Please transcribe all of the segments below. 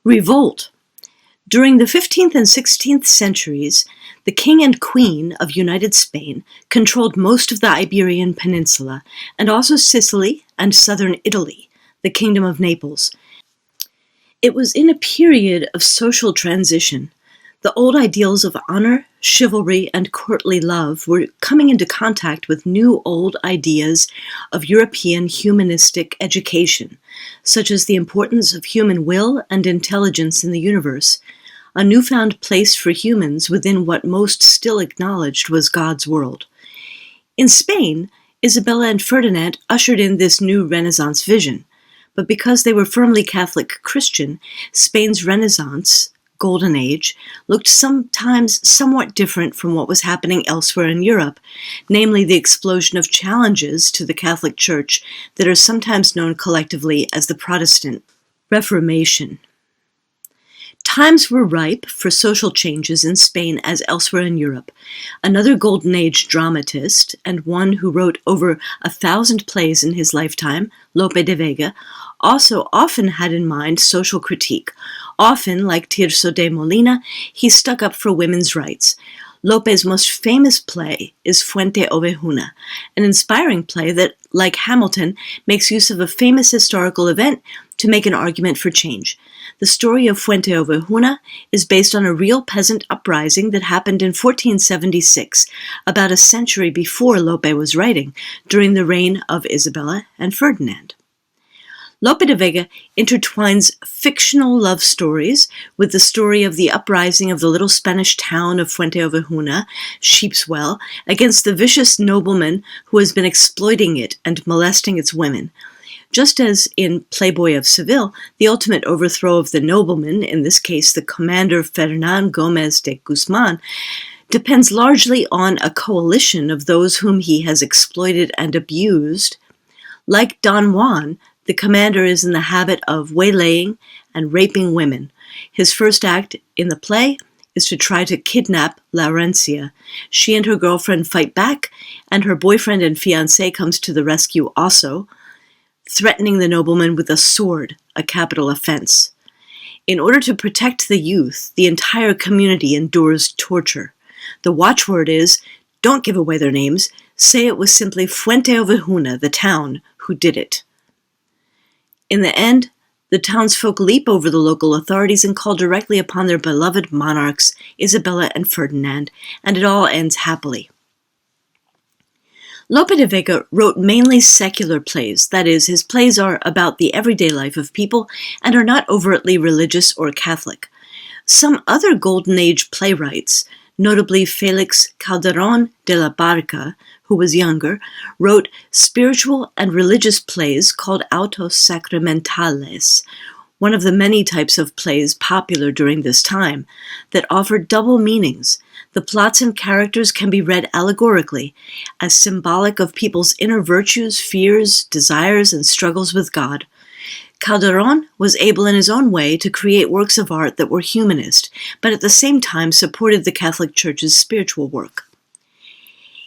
Revolt. During the 15th and 16th centuries, the king and queen of United Spain controlled most of the Iberian Peninsula and also Sicily and southern Italy, the Kingdom of Naples. It was in a period of social transition. The old ideals of honor, chivalry, and courtly love were coming into contact with new old ideas of European humanistic education, such as the importance of human will and intelligence in the universe, a newfound place for humans within what most still acknowledged was God's world. In Spain, Isabella and Ferdinand ushered in this new Renaissance vision, but because they were firmly Catholic Christian, Spain's Renaissance Golden Age looked sometimes somewhat different from what was happening elsewhere in Europe, namely the explosion of challenges to the Catholic Church that are sometimes known collectively as the Protestant Reformation. Times were ripe for social changes in Spain as elsewhere in Europe. Another Golden Age dramatist, and one who wrote over 1,000 plays in his lifetime, Lope de Vega, also often had in mind social critique. Often, like Tirso de Molina, he stuck up for women's rights. Lope's most famous play is Fuenteovejuna, an inspiring play that, like Hamilton, makes use of a famous historical event to make an argument for change. The story of Fuenteovejuna is based on a real peasant uprising that happened in 1476, about a century before Lope was writing, during the reign of Isabella and Ferdinand. Lope de Vega intertwines fictional love stories with the story of the uprising of the little Spanish town of Fuenteovejuna, Sheepswell, against the vicious nobleman who has been exploiting it and molesting its women. Just as in Playboy of Seville, the ultimate overthrow of the nobleman, in this case the commander Fernán Gómez de Guzmán, depends largely on a coalition of those whom he has exploited and abused. Like Don Juan, the commander is in the habit of waylaying and raping women. His first act in the play is to try to kidnap Laurencia. She and her girlfriend fight back, and her boyfriend and fiancé comes to the rescue also, threatening the nobleman with a sword, a capital offense. In order to protect the youth, the entire community endures torture. The watchword is, don't give away their names, say it was simply Fuenteovejuna, the town, who did it. In the end, the townsfolk leap over the local authorities and call directly upon their beloved monarchs, Isabella and Ferdinand, and it all ends happily. Lope de Vega wrote mainly secular plays, that is, his plays are about the everyday life of people and are not overtly religious or Catholic. Some other Golden Age playwrights, notably Felix Calderón de la Barca, who was younger, wrote spiritual and religious plays called autos sacramentales, one of the many types of plays popular during this time, that offered double meanings. The plots and characters can be read allegorically, as symbolic of people's inner virtues, fears, desires, and struggles with God. Calderón was able in his own way to create works of art that were humanist, but at the same time supported the Catholic Church's spiritual work.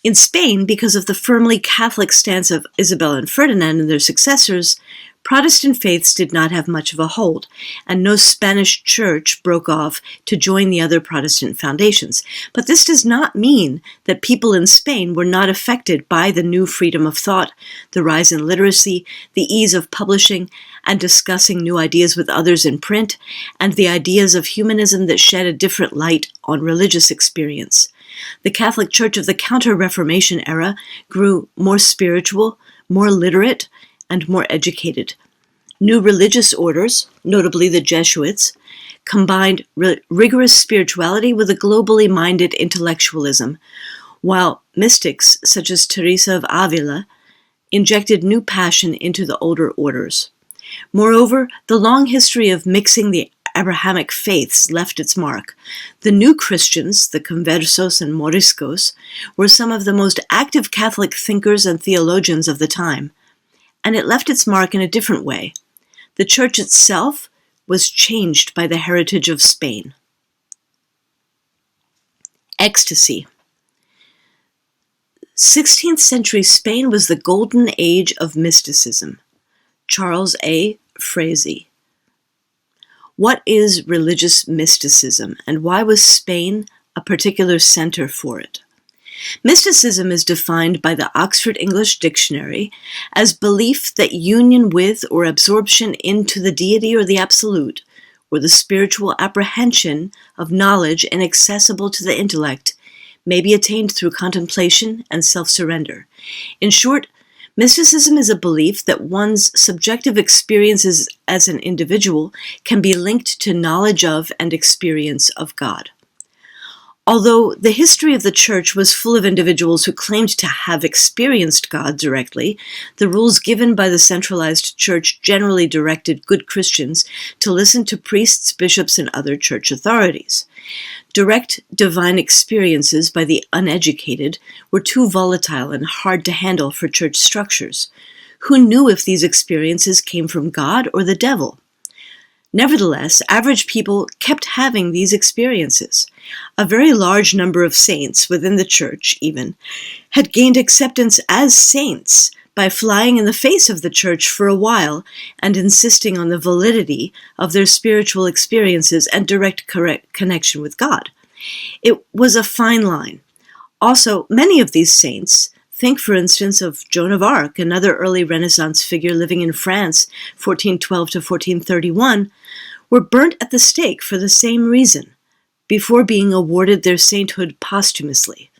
In Spain, because of the firmly Catholic stance of Isabella and Ferdinand and their successors, Protestant faiths did not have much of a hold, and no Spanish church broke off to join the other Protestant foundations. But this does not mean that people in Spain were not affected by the new freedom of thought, the rise in literacy, the ease of publishing and discussing new ideas with others in print, and the ideas of humanism that shed a different light on religious experience. The Catholic Church of the Counter-Reformation era grew more spiritual, more literate, and more educated. New religious orders, notably the Jesuits, combined rigorous spirituality with a globally minded intellectualism, while mystics such as Teresa of Avila injected new passion into the older orders. Moreover, the long history of mixing the Abrahamic faiths left its mark. The new Christians, the conversos and moriscos, were some of the most active Catholic thinkers and theologians of the time, and it left its mark in a different way. The Church itself was changed by the heritage of Spain. Ecstasy. 16th century Spain was the golden age of mysticism. Charles A. Frazee. What is religious mysticism, and why was Spain a particular center for it? Mysticism is defined by the Oxford English Dictionary as belief that union with or absorption into the deity or the absolute, or the spiritual apprehension of knowledge inaccessible to the intellect, may be attained through contemplation and self-surrender. In short, mysticism is a belief that one's subjective experiences as an individual can be linked to knowledge of and experience of God. Although the history of the Church was full of individuals who claimed to have experienced God directly, the rules given by the centralized Church generally directed good Christians to listen to priests, bishops, and other Church authorities. Direct divine experiences by the uneducated were too volatile and hard to handle for Church structures. Who knew if these experiences came from God or the devil? Nevertheless, average people kept having these experiences. A very large number of saints within the Church, even, had gained acceptance as saints by flying in the face of the Church for a while and insisting on the validity of their spiritual experiences and direct connection with God. It was a fine line. Also, many of these saints, think, for instance, of Joan of Arc, another early Renaissance figure living in France, 1412 to 1431, were burnt at the stake for the same reason, before being awarded their sainthood posthumously.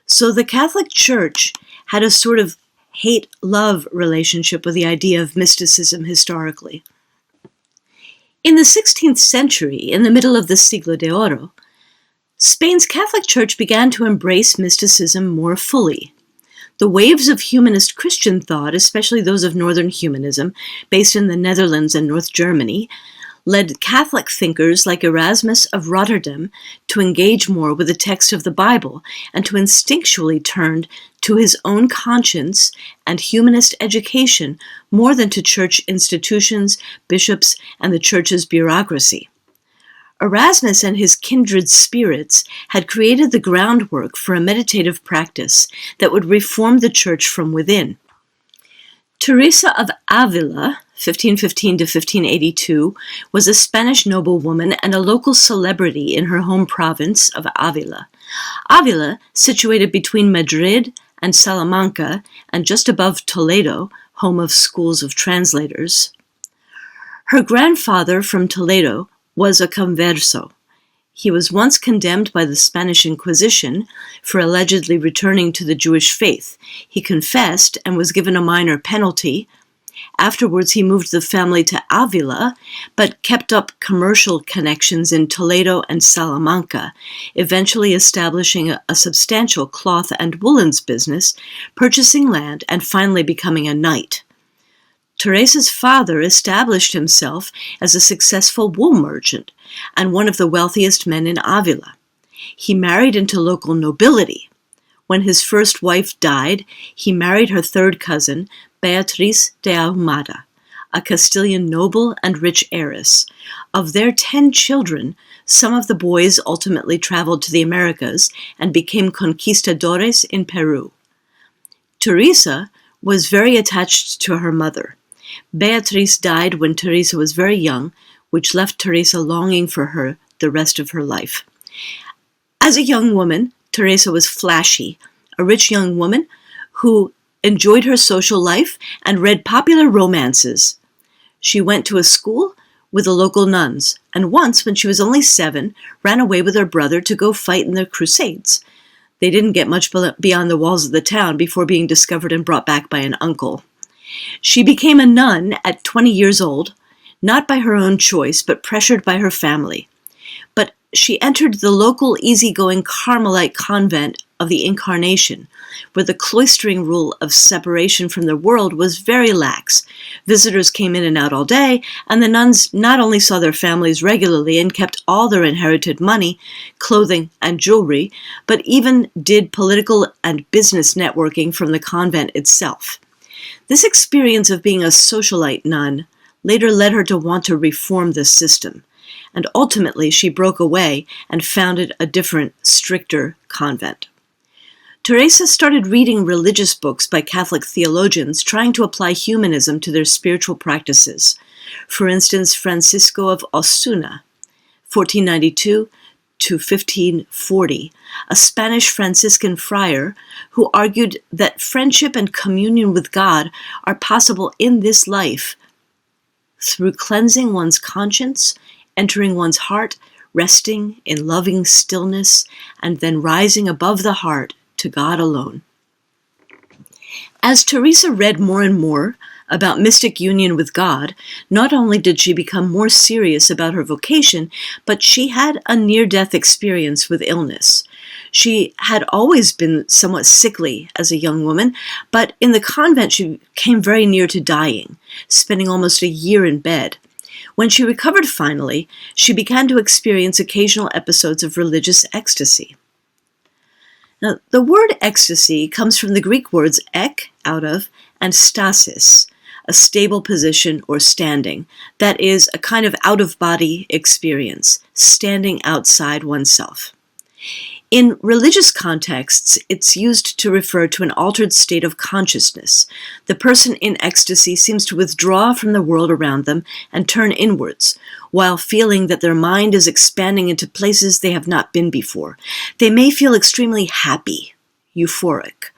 So the Catholic Church had a sort of hate-love relationship with the idea of mysticism historically. In the 16th century, in the middle of the Siglo de Oro, Spain's Catholic Church began to embrace mysticism more fully. The waves of humanist Christian thought, especially those of Northern humanism, based in the Netherlands and North Germany, led Catholic thinkers like Erasmus of Rotterdam to engage more with the text of the Bible and to instinctually turn to his own conscience and humanist education more than to church institutions, bishops, and the church's bureaucracy. Erasmus and his kindred spirits had created the groundwork for a meditative practice that would reform the church from within. Teresa of Avila, 1515 to 1582, was a Spanish noblewoman and a local celebrity in her home province of Avila. Avila, situated between Madrid and Salamanca and just above Toledo, home of schools of translators. Her grandfather from Toledo was a converso. He was once condemned by the Spanish Inquisition for allegedly returning to the Jewish faith. He confessed and was given a minor penalty. Afterwards, he moved the family to Avila, but kept up commercial connections in Toledo and Salamanca, eventually establishing a substantial cloth and woolens business, purchasing land, and finally becoming a knight. Teresa's father established himself as a successful wool merchant and one of the wealthiest men in Avila. He married into local nobility. When his first wife died, he married her third cousin, Beatriz de Ahumada, a Castilian noble and rich heiress. Of their 10 children, some of the boys ultimately traveled to the Americas and became conquistadores in Peru. Teresa was very attached to her mother. Beatriz died when Teresa was very young, which left Teresa longing for her the rest of her life. As a young woman, Teresa was flashy, a rich young woman who enjoyed her social life and read popular romances. She went to a school with the local nuns, and once, when she was only 7, ran away with her brother to go fight in the Crusades. They didn't get much beyond the walls of the town before being discovered and brought back by an uncle. She became a nun at 20 years old, not by her own choice, but pressured by her family. But she entered the local easygoing Carmelite convent of the Incarnation, where the cloistering rule of separation from the world was very lax. Visitors came in and out all day, and the nuns not only saw their families regularly and kept all their inherited money, clothing, and jewelry, but even did political and business networking from the convent itself. This experience of being a socialite nun later led her to want to reform the system, and ultimately she broke away and founded a different, stricter convent. Teresa started reading religious books by Catholic theologians trying to apply humanism to their spiritual practices. For instance, Francisco of Osuna, 1492 to 1540, a Spanish Franciscan friar who argued that friendship and communion with God are possible in this life through cleansing one's conscience, entering one's heart, resting in loving stillness, and then rising above the heart to God alone. As Teresa read more and more about mystic union with God, not only did she become more serious about her vocation, but she had a near-death experience with illness. She had always been somewhat sickly as a young woman, but in the convent she came very near to dying, spending almost a year in bed. When she recovered finally, she began to experience occasional episodes of religious ecstasy. Now, the word ecstasy comes from the Greek words ek, out of, and stasis, a stable position or standing. That is, a kind of out-of-body experience, standing outside oneself. In religious contexts, it's used to refer to an altered state of consciousness. The person in ecstasy seems to withdraw from the world around them and turn inwards, while feeling that their mind is expanding into places they have not been before. They may feel extremely happy, euphoric.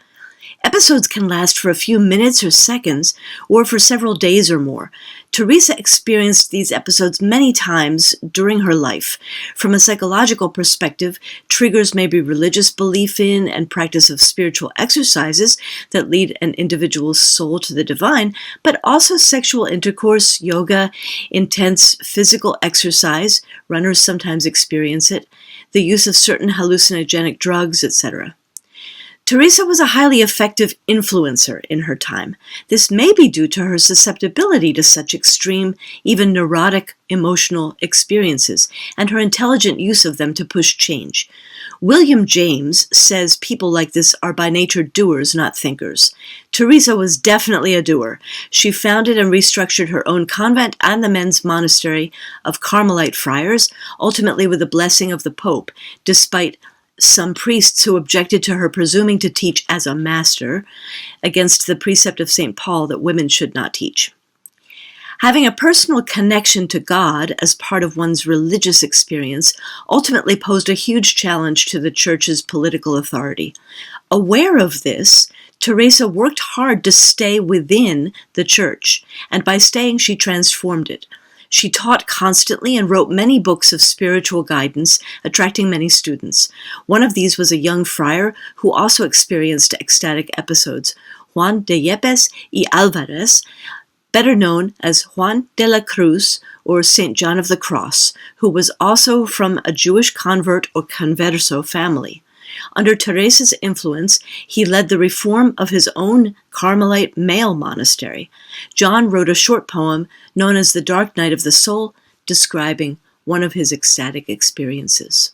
Episodes can last for a few minutes or seconds, or for several days or more. Teresa experienced these episodes many times during her life. From a psychological perspective, triggers may be religious belief in and practice of spiritual exercises that lead an individual's soul to the divine, but also sexual intercourse, yoga, intense physical exercise, runners sometimes experience it, the use of certain hallucinogenic drugs, etc. Teresa was a highly effective influencer in her time. This may be due to her susceptibility to such extreme, even neurotic, emotional experiences, and her intelligent use of them to push change. William James says people like this are by nature doers, not thinkers. Teresa was definitely a doer. She founded and restructured her own convent and the men's monastery of Carmelite friars, ultimately with the blessing of the Pope, despite some priests who objected to her presuming to teach as a master, against the precept of St. Paul that women should not teach. Having a personal connection to God as part of one's religious experience ultimately posed a huge challenge to the Church's political authority. Aware of this, Teresa worked hard to stay within the Church, and by staying she transformed it. She taught constantly and wrote many books of spiritual guidance, attracting many students. One of these was a young friar who also experienced ecstatic episodes, Juan de Yepes y Alvarez, better known as Juan de la Cruz or St. John of the Cross, who was also from a Jewish convert or converso family. Under Teresa's influence, he led the reform of his own Carmelite male monastery. John wrote a short poem known as The Dark Night of the Soul, describing one of his ecstatic experiences.